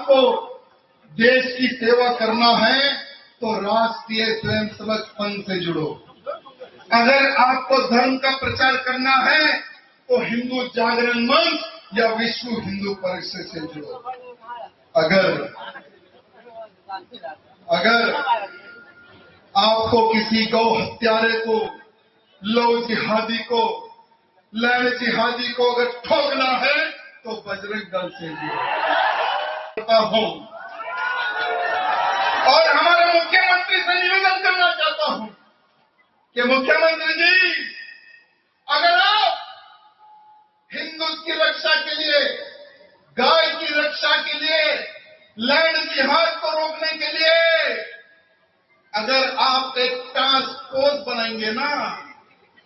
आपको देश की सेवा करना है तो राष्ट्रीय स्वयंसेवक संघ से जुड़ो। अगर आपको धर्म का प्रचार करना है तो हिंदू जागरण मंच या विश्व हिंदू परिषद से जुड़ो। अगर आपको किसी गौ हत्यारे को, लव जिहादी को, लैंड जिहादी को अगर ठोकना है तो बजरंग दल से जुड़ो हूं। और हमारे मुख्यमंत्री से निवेदन करना चाहता हूं कि मुख्यमंत्री जी, अगर आप हिंदुत्व की रक्षा के लिए, गाय की रक्षा के लिए, लैंड जिहाद को रोकने के लिए अगर आप एक टास्क फोर्स बनाएंगे ना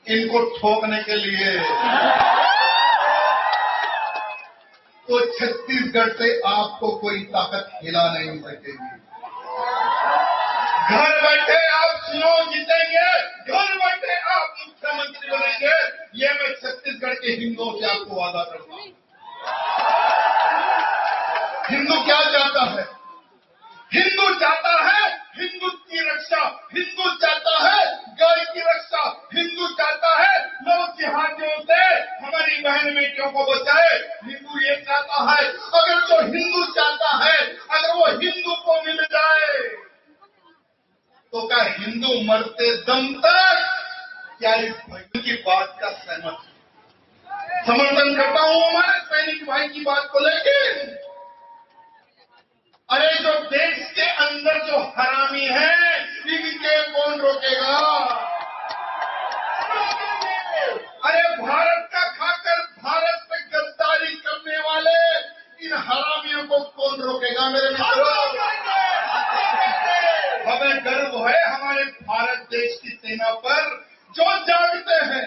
इनको ठोकने के लिए, तो छत्तीसगढ़ से आपको कोई ताकत हिला नहीं सकेगी। घर बैठे आप चुनाव जीतेंगे, घर बैठे आप मुख्यमंत्री बनेंगे, ये मैं छत्तीसगढ़ के हिंदुओं से आपको वादा करता हूं। हिंदू क्या चाहता है? हिंदू चाहता है हिंदुत्व की रक्षा, हिंदू चाहता है गाय की रक्षा, हिंदू चाहता है लोग जिहादियों से हमारी बहन बेटियों को बचाए। हिंदू ये चाहता है, अगर जो हिंदू चाहता है, अगर वो हिंदू को मिल जाए तो क्या हिंदू मरते दम तक क्या इस भाई की बात का समर्थन करता हूं हमारे सैनिक भाई की बात को लेकर। अरे जो देश के अंदर जो हरामी है इनके कौन रोकेगा? अरे भारत का खाकर भारत पे गद्दारी करने वाले इन हरामियों को कौन रोकेगा मेरे मित्रों? हमें गर्व है हमारे भारत देश की सेना पर, जो जागते हैं,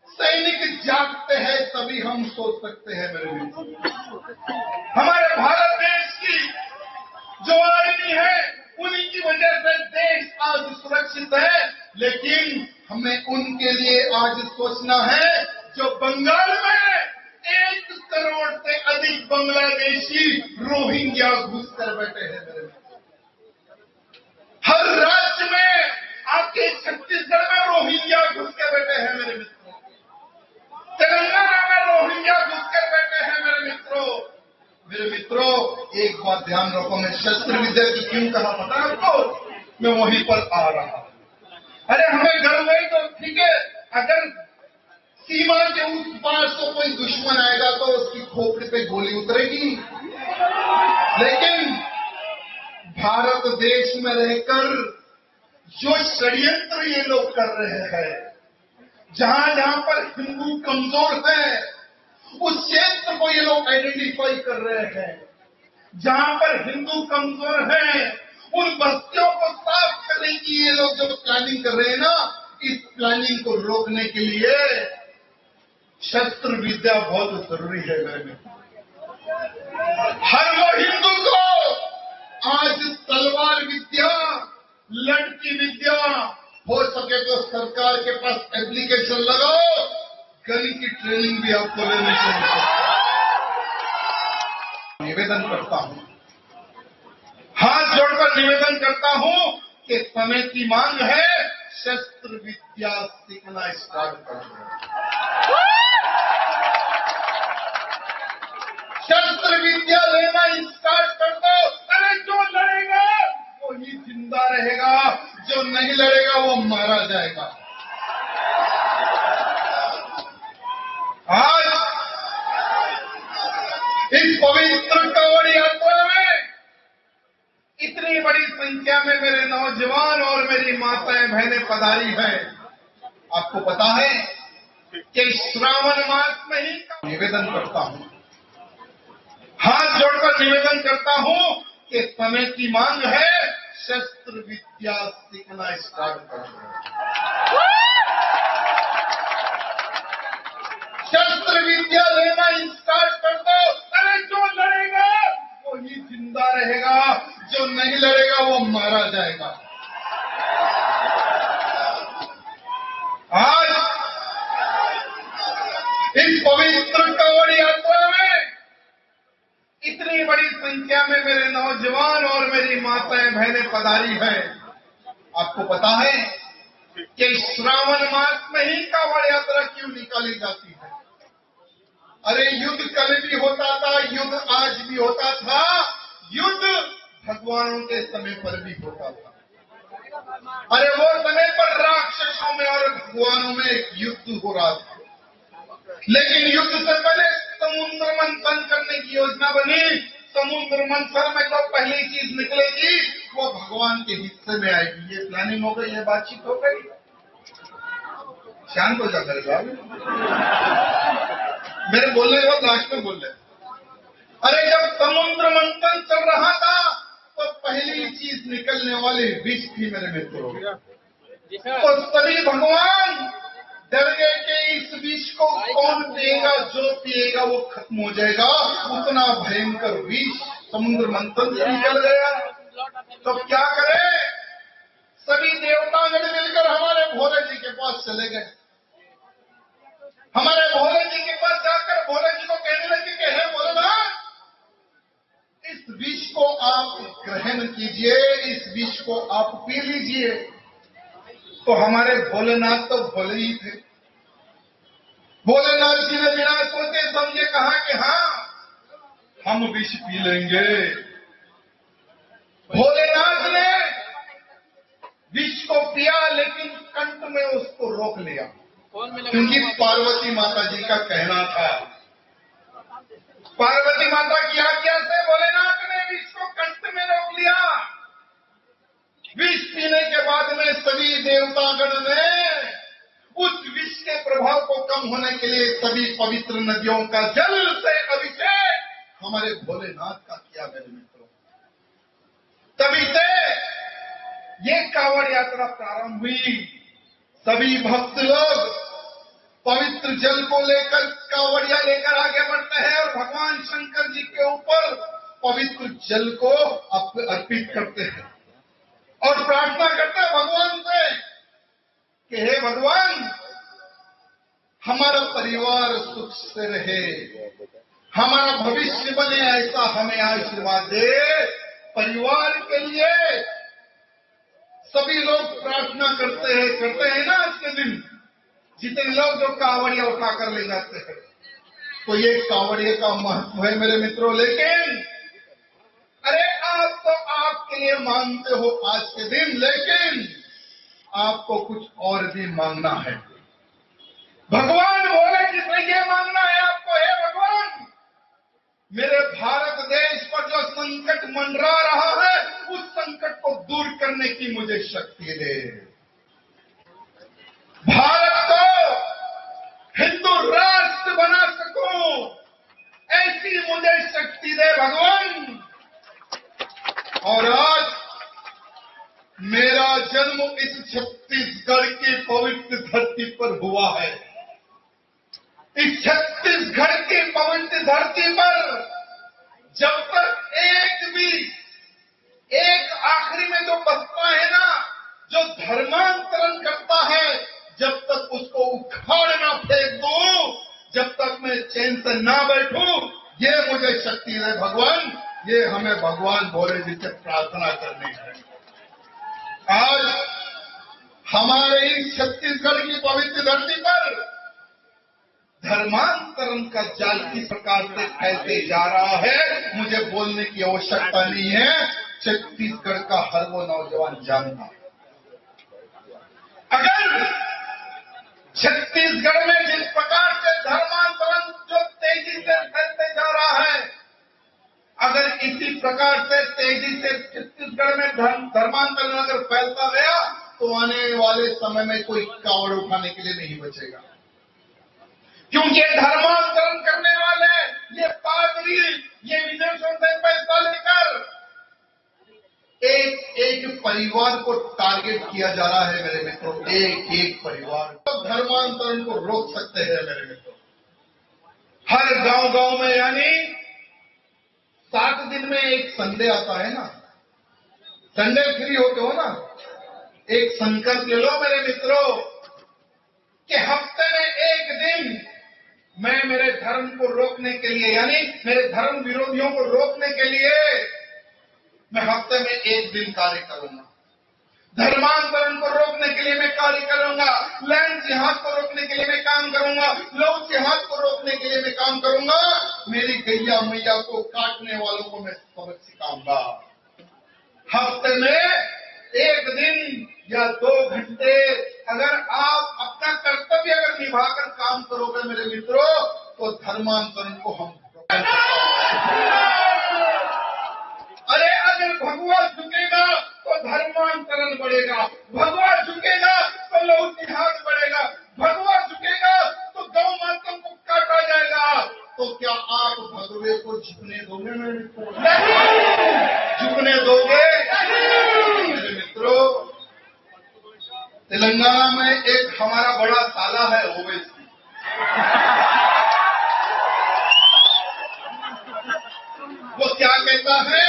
सैनिक जागते हैं तभी हम सोच सकते हैं मेरे मित्रों। हमारे भारत देश की जो आर्मी है उन्हीं की वजह से देश आज सुरक्षित है, लेकिन हमें उनके लिए आज सोचना है जो बंगाल में 1 करोड़ से अधिक बांग्लादेशी रोहिंग्या घुस कर बैठे हैं मेरे मित्रों। हर राज्य में आपके छत्तीसगढ़ में रोहिंग्या घुस कर बैठे हैं मेरे मित्रों। तेलंगाना में रोहिंग्या घुस कर बैठे हैं मेरे मित्रों। मेरे मित्रों, एक बात ध्यान रखो, मैं शस्त्र विद्या की क्यों कहा पता है आपको? मैं वहीं पर आ रहा हूं। अरे हमें गर्व है तो ठीक है, अगर सीमा के उस पार से कोई दुश्मन आएगा तो उसकी खोपड़ी पे गोली उतरेगी, लेकिन भारत देश में रहकर जो षड्यंत्र ये लोग कर रहे हैं, जहां जहां पर हिंदू कमजोर है उस क्षेत्र को ये लोग आइडेंटिफाई कर रहे हैं। जहां पर हिंदू कमजोर है उन बस्तियों को साफ करने की ये लोग जो प्लानिंग कर रहे हैं ना, इस प्लानिंग को रोकने के लिए शस्त्र विद्या बहुत जरूरी है मेरे में। हर वो हिंदू को आज तलवार विद्या, लड़की विद्या, हो सके तो सरकार के पास एप्लीकेशन लगाओ, गन की ट्रेनिंग भी आपको लेनी चाहिए। निवेदन करता हूं, हाथ जोड़कर निवेदन करता हूं कि समय की मांग है, शस्त्र विद्या सीखना स्टार्ट कर दो। शस्त्र विद्या लेना स्टार्ट कर दो। अरे जो लड़ेगा वो ही जिंदा रहेगा, जो नहीं लड़ेगा वो मारा जाएगा। आज इस पवित्र कांवड़ यात्रा में इतनी बड़ी संख्या में मेरे नौजवान और मेरी माताएं बहनें पधारी हैं। आपको पता है कि श्रावण मास में ही निवेदन करता हूं, हाथ जोड़कर निवेदन करता हूं कि समय की मांग है, शस्त्र विद्या सीखना स्टार्ट कर दो। शस्त्र विद्या लेना स्टार्ट कर दो। अरे जो लड़ेगा वो ही जिंदा रहेगा, जो नहीं लड़ेगा वो मारा जाएगा। आज इस पवित्र कांवड़ यात्रा में इतनी इतनी बड़ी संख्या में मेरे नौजवान और मेरी माताएं बहनें पधारी हैं। आपको पता है कि श्रावण मास में ही कांवड़ यात्रा क्यों निकाली जाती है? अरे युद्ध कल भी होता था, युद्ध आज भी होता था, युद्ध भगवानों के समय पर भी होता था। अरे वो समय पर राक्षसों में और भगवानों में युद्ध हो रहा था, लेकिन युद्ध से पहले समुद्र मंथन करने की योजना बनी। समुद्र मंथन में जो पहली चीज निकलेगी वो भगवान के हिस्से में आएगी। ये प्लानिंग हो गई, ये बातचीत हो गई। शांत हो जा मेरे साहब, मेरे बोलने के बाद लास्ट में बोल रहे। अरे जब समुद्र मंथन चल रहा था तो पहली चीज निकलने वाली विष थी मेरे मित्रों। तो सभी भगवान डर गए कि इस विष को कौन पिएगा, जो पिएगा वो खत्म हो जाएगा। उतना भयंकर विष समुद्र मंथन से निकल गया। तो क्या करें? सभी देवतागण मिलकर हमारे भोले जी के पास चले गए। हमारे भोले जी के पास जाकर भोले जी को कहने लगे कि हे भोलेनाथ, इस विष को आप ग्रहण कीजिए, इस विष को आप पी लीजिए। तो हमारे भोलेनाथ तो भोले ही थे। भोलेनाथ जी ने बिना सोचे समझे कहा कि हाँ, हम विष पी लेंगे। भोलेनाथ ने विष को पिया, लेकिन कंठ में उसको रोक लिया, क्योंकि पार्वती माता जी का कहना था। पार्वती माता की आज्ञा से भोलेनाथ ने विष को कंठ में रोक लिया। विष पीने के बाद में सभी देवतागण ने उस विष के प्रभाव को कम होने के लिए सभी पवित्र नदियों का जल से अभिषेक हमारे भोलेनाथ का किया। मेरे मित्रों, तभी से ये कांवड़ यात्रा प्रारंभ हुई। सभी भक्त लोग पवित्र जल को लेकर कांवड़िया लेकर आगे बढ़ते हैं और भगवान शंकर जी के ऊपर पवित्र जल को अर्पित करते हैं और प्रार्थना करते हैं भगवान से कि हे भगवान, हमारा परिवार सुख से रहे, हमारा भविष्य बने, ऐसा हमें आशीर्वाद दे। परिवार के लिए सभी लोग प्रार्थना करते हैं ना। आज के दिन जितने लोग जो कांवड़िया उठाकर ले जाते हैं, तो ये कांवड़िया का महत्व है मेरे मित्रों। लेकिन अरे आप तो आपके लिए मांगते हो आज के दिन, लेकिन आपको कुछ और भी मांगना है। भगवान बोले जिसने ये मांगना है आपको, हे भगवान, मेरे भारत देश पर जो संकट मंडरा रहा है, उस संकट को दूर करने की मुझे शक्ति दे। भारत को हिंदू राष्ट्र बना सकूं, ऐसी मुझे शक्ति दे भगवान। और आज मेरा जन्म इस छत्तीसगढ़ की पवित्र धरती पर हुआ है। इस छत्तीसगढ़ की पवित्र धरती पर जब तक एक आखिरी में जो बचता है ना, जो धर्मांतरण करता है, जब तक उसको उखाड़ ना फेंक दूं, जब तक मैं चैन से ना बैठूं, ये मुझे शक्ति दे भगवान। ये हमें भगवान भोले जी से प्रार्थना करनी है। आज हमारे इस छत्तीसगढ़ की पवित्र धरती पर धर्मांतरण का जाल किस प्रकार से फैलते जा रहा है, मुझे बोलने की आवश्यकता नहीं है। छत्तीसगढ़ का हर वो नौजवान जानता है। अगर छत्तीसगढ़ में जिस प्रकार से धर्मांतरण जो तेजी से फैलते जा रहा है, अगर इसी प्रकार से तेजी से छत्तीसगढ़ में धर्मांतरण अगर फैलता गया, तो आने वाले समय में कोई कावड़ उठाने के लिए नहीं बचेगा। क्योंकि धर्मांतरण करने वाले ये पादरी, ये विदेशों से पैसा लेकर एक एक परिवार को टारगेट किया जा रहा है मेरे मित्रों। एक एक परिवार तो धर्मांतरण को रोक सकते हैं मेरे मित्रों। हर गांव में, यानी 7 दिन में एक संडे आता है ना, संडे फ्री होते हो ना, एक संकल्प ले लो मेरे मित्रों कि हफ्ते में एक दिन मैं मेरे धर्म को रोकने के लिए, यानी मेरे धर्म विरोधियों को रोकने के लिए मैं हफ्ते में 1 दिन कार्य करूंगा। धर्मांतरण को रोकने के लिए मैं कार्य करूंगा। लैंड जिहाद को रोकने के लिए मैं काम करूंगा। लव जिहाद को रोकने के लिए मैं काम करूंगा। मेरी गैया मैया को काटने वालों को मैं सबक सिखाऊंगा। हफ्ते में 1 दिन या 2 घंटे अगर आप अपना कर्तव्य अगर निभाकर काम करोगे मेरे मित्रों, तो धर्मांतरण को हम अरे अगर भगवा झुकेगा तो धर्मांतरण बढ़ेगा, भगवा झुकेगा तो लव जिहाद बढ़ेगा, भगवा झुकेगा तो गौ माता को काटा जाएगा। तो क्या आप भगवे को झुकने दोगे मेरे मित्रों? झुकने दोगे मेरे मित्रों? तेलंगाना में एक हमारा बड़ा साला है ओवैसी। वो क्या कहता है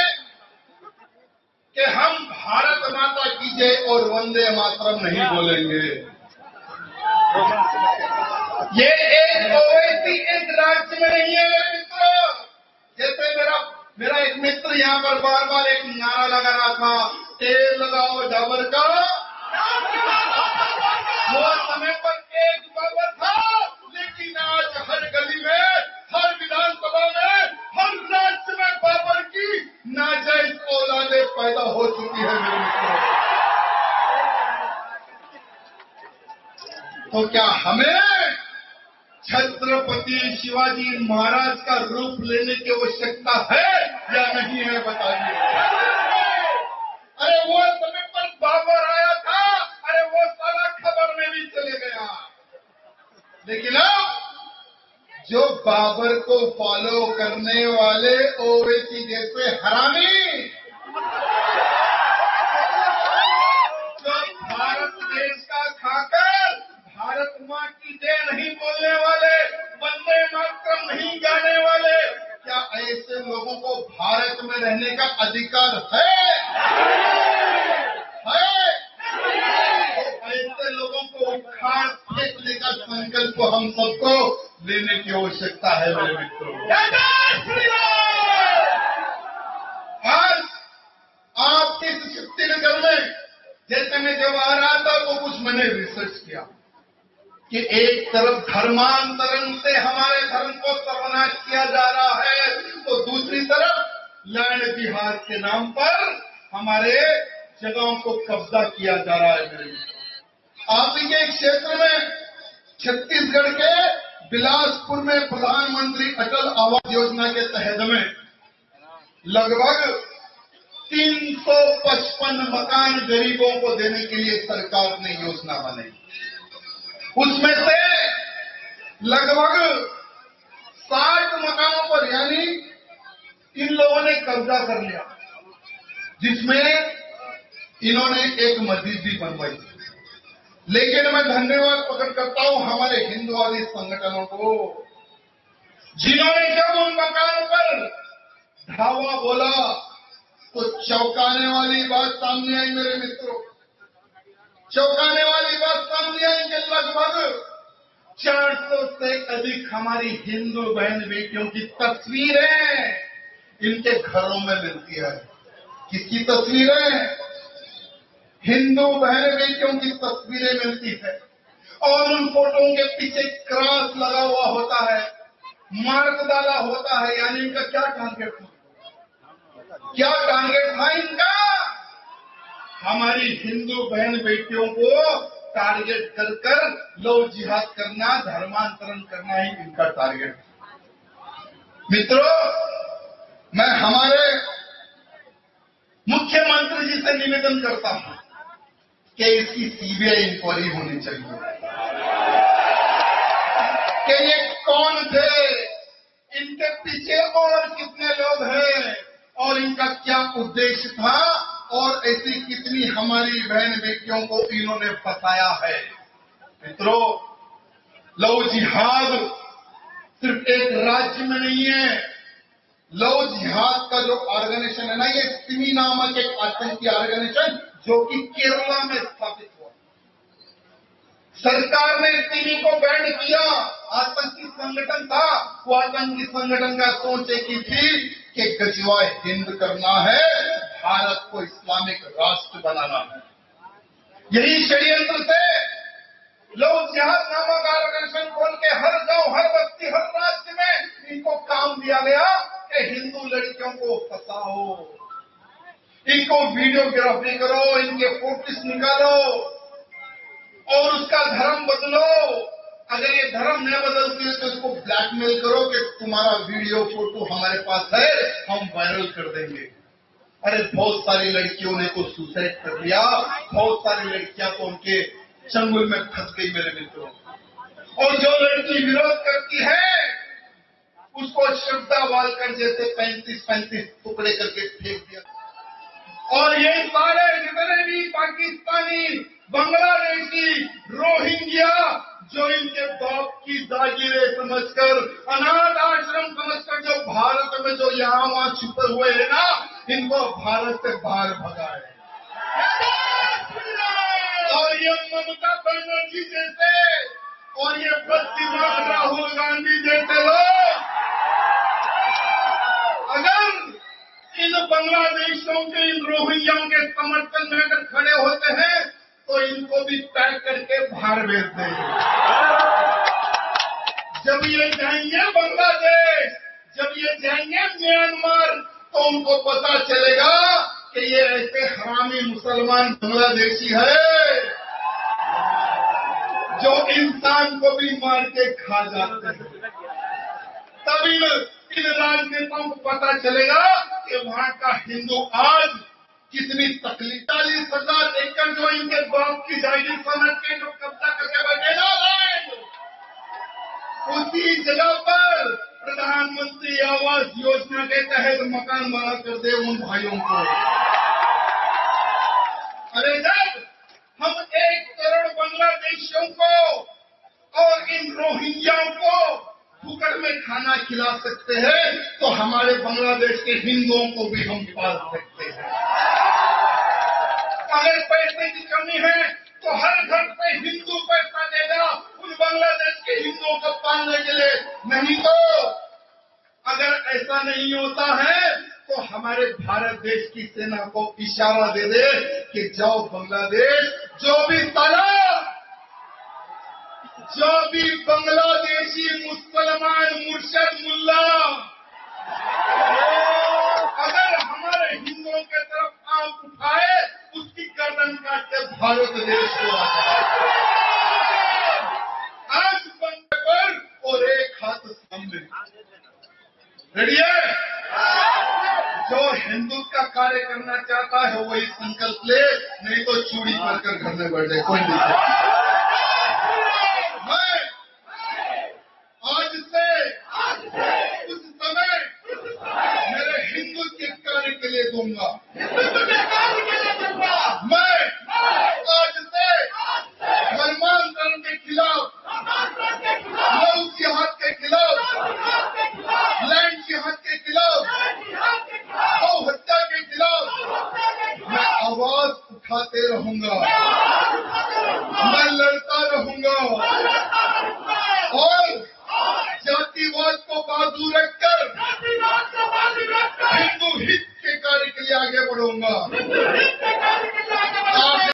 कि हम भारत माता की जय और वंदे मातरम नहीं बोलेंगे। ये एक ओवैसी इस राज्य में नहीं है मेरे मित्रों। जैसे मेरा एक मित्र यहाँ पर बार बार एक नारा लगा रहा था, तेल लगाओ डाबर का। वो समय पर एक बाबर था, लेकिन आज हर गली में, हर विधानसभा में, हर राज्य में बाबर की नाजायज औलादे पैदा हो चुकी है मेरे मित्रों। तो क्या हमें छत्रपति शिवाजी महाराज का रूप लेने की आवश्यकता है या नहीं है, बताइए। अरे वो समय पर बाबर आया था, अरे वो साला खबर में भी चले गया। लेकिन अब जो बाबर को फॉलो करने वाले ओवैसी जैसे हरामी, जो भारत देश का खाकर भारत माँ की जय नहीं बोलने वाले, वंदे मातरम नहीं गाने वाले, क्या ऐसे लोगों को भारत में रहने का अधिकार है? तो ऐसे लोगों को उखाड़ फेंकने का संकल्प हम सबको लेने की आवश्यकता है मेरे मित्रों। आज आपके छत्तीसगढ़ में जैसे मैं जब आ रहा था तो कुछ मैंने रिसर्च किया कि एक तरफ धर्मांतरण से हमारे धर्म को सर्वनाश किया जा रहा है, तो दूसरी तरफ लैंड जिहाद के नाम पर हमारे जगहों को कब्जा किया जा रहा है मेरे मित्रों। आप ही के क्षेत्र में छत्तीसगढ़ के बिलासपुर में प्रधानमंत्री अटल आवास योजना के तहत में लगभग 355 मकान गरीबों को देने के लिए सरकार ने योजना बनाई। उसमें से लगभग 60 मकानों पर यानी इन लोगों ने कब्जा कर लिया, जिसमें इन्होंने एक मस्जिद भी बनवाई। लेकिन मैं धन्यवाद प्रकट करता हूं हमारे हिंदुवादी संगठनों को, जिन्होंने जब उन मकानों पर धावा बोला तो चौंकाने वाली बात सामने आई मेरे मित्रों। चौंकाने वाली बात सामने आई कि लगभग 400 से अधिक हमारी हिंदू बहन बेटियों की तस्वीरें इनके घरों में मिलती है। किसकी तस्वीरें? हिंदू बहन बेटियों की तस्वीरें मिलती है, और उन फोटों के पीछे क्रॉस लगा हुआ होता है, मार्क डाला होता है। यानी इनका क्या टारगेट था? क्या टारगेट था इनका? हमारी हिंदू बहन बेटियों को टारगेट कर कर लव जिहाद करना, धर्मांतरण करना ही इनका टारगेट था। मित्रों, मैं हमारे मुख्यमंत्री जी से निवेदन करता हूं कि इसकी सीबीआई इंक्वायरी होनी चाहिए कि ये कौन थे, इनके पीछे और कितने लोग हैं और इनका क्या उद्देश्य था, और ऐसी कितनी हमारी बहन बेटियों को इन्होंने फंसाया है। मित्रों, लव जिहाद सिर्फ एक राज्य में नहीं है। लव जिहाद का जो ऑर्गेनाइजेशन है ना, ये सिमी नामक एक आतंकी ऑर्गेनाइजेशन जो कि केरला में स्थापित हुआ। सरकार ने सिमी को बैन किया। आतंकी संगठन था, वो आतंकी संगठन का सोच एक ही थी कि गजवाए हिंद करना है, भारत को इस्लामिक राष्ट्र बनाना है। यही षड्यंत्र से लोग जिहादनामा का ऑर्गेनाइजेशन खोल के हर गांव, हर बस्ती, हर राज्य में इनको काम दिया गया कि हिंदू लड़कियों को फंसाओ, इनको वीडियोग्राफी करो, इनके फोटोस निकालो और उसका धर्म बदलो। अगर ये धर्म नहीं बदलती है तो इसको ब्लैकमेल करो कि तुम्हारा वीडियो फोटो हमारे पास है, हम वायरल कर देंगे। अरे बहुत सारी लड़कियों ने तो सुसाइड कर लिया, बहुत सारी लड़कियां तो उनके चंगुल में फंस गई मेरे मित्रों। और जो लड़की विरोध करती है उसको श्रद्धा वालकर जैसे 35-35 टुकड़े करके फेंक दिया। और ये सारे जितने भी पाकिस्तानी, बांग्लादेशी, रोहिंग्या जो इनके बाप की जागीरें समझकर, अनाथ आश्रम समझकर जो भारत में जो यहाँ वहाँ छुपे हुए हैं ना, इनको भारत से बाहर भगाए। और ये ममता बनर्जी जैसे और ये बुद्धिमान राहुल गांधी जैसे लोग अगर इन बांग्लादेशियों के, इन रोहिंग्याओं के समर्थन में अगर खड़े होते हैं तो इनको भी पैक करके बाहर भेज देंगे। जब ये जाएंगे बांग्लादेश, जब ये जाएंगे म्यांमार, तो उनको पता चलेगा कि ये ऐसे हरामी मुसलमान बांग्लादेशी है जो इंसान को भी मार के खा जाते हैं। तभी इन राजनेताओं को पता चलेगा कि वहां का हिंदू आज कितनी तकलीफ। 40,000 एकड़ जो इनके बाप की जायदाद समझ के जो कब्जा करके बैठे ना लैंड, उसी जगह पर प्रधानमंत्री आवास योजना के तहत मकान बना कर दे उन भाइयों को। अरे जब हम 1 करोड़ बांग्लादेशियों को और इन रोहिंग्याओं को फुकट में खाना खिला सकते हैं तो हमारे बांग्लादेश के हिंदुओं को भी हम पाल सकते हैं। अगर पैसे की कमी है तो हर घर पे हिंदू पैसा देगा उन बांग्लादेश के हिंदुओं को पालने के लिए। नहीं तो अगर ऐसा नहीं होता है तो हमारे भारत देश की सेना को इशारा दे दे कि जाओ बांग्लादेश, जो भी बांग्लादेशी मुसलमान मुर्शद मुल्ला अगर हमारे हिंदुओं के तरफ आंख उठाए उसकी गर्दन काट के भारत देश को आंख बंद पर और एक हाथ सामने। रेडी है? जो हिंदुत्व का कार्य करना चाहता है वही संकल्प ले, नहीं तो चूड़ी पहनकर घर में बैठ जाए, कोई नहीं। मैं आज से कुछ समय मेरे हिंदुत्व के कार्य के लिए दूंगा। मैं आज से धर्मांतरण के खिलाफ, लव जिहाद के खिलाफ, लैंड जिहाद के खिलाफ, गौ हत्या के खिलाफ मैं आवाज उठाते रहूंगा।